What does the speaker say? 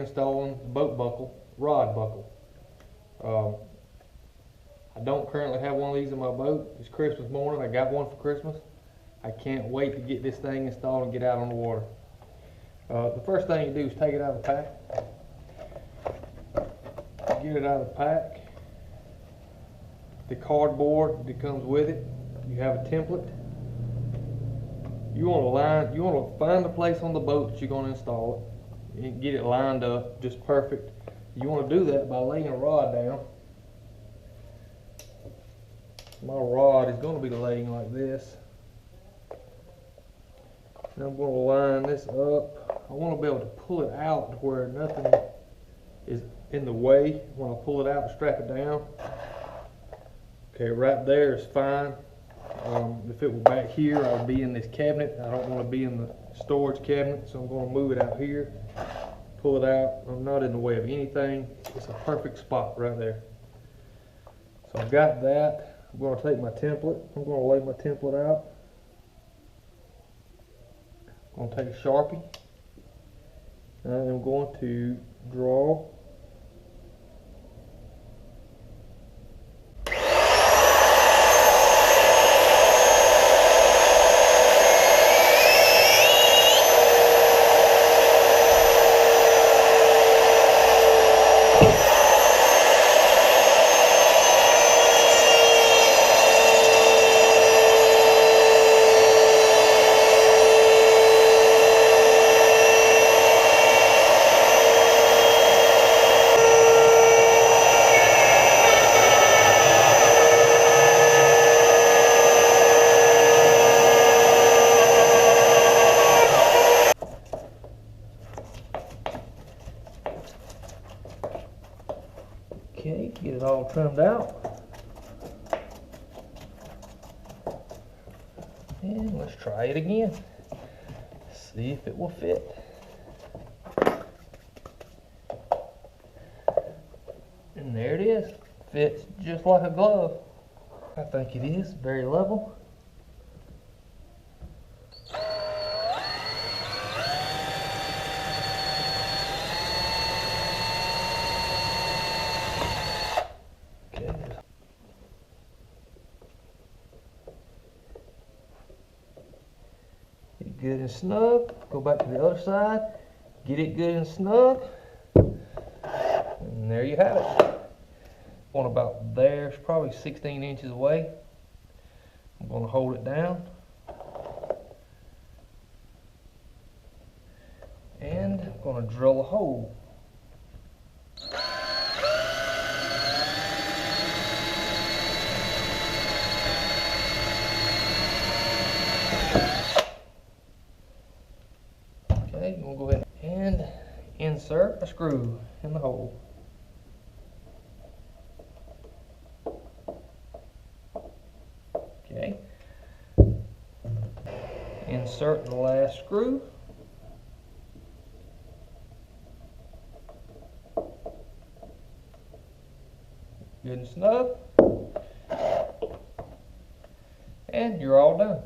Installing the boat buckle, rod buckle. I don't currently have one of these in my boat. It's Christmas morning. I got one for Christmas. I can't wait to get this thing installed and get out on the water. The first thing you do is take it out of the pack. Get it out of the pack. The cardboard that comes with it. You have a template. You want to find a place on the boat that you're going to install it and get it lined up just perfect. You want to do that by laying a rod down. My rod is going to be laying like this. And I'm going to line this up. I want to be able to pull it out to where nothing is in the way when I pull it out and strap it down. Okay, right there is fine. If it were back here, I would be in this cabinet. I don't want to be in the storage cabinet, so I'm going to move it out here, pull it out. I'm not in the way of anything. It's a perfect spot right there. So I've got that. I'm going to take my template. I'm going to lay my template out. I'm going to take a Sharpie. And I'm going to draw . Okay, get it all trimmed out. And let's try it again. See if it will fit. And there it is. Fits just like a glove. I think it is very level. Good and snug. Go back to the other side. Get it good and snug. And there you have it. One about there. It's probably 16 inches away. I'm going to hold it down. And I'm going to drill a hole. Okay, we'll go ahead and insert a screw in the hole. Okay. Insert the last screw. Good and snug. And you're all done.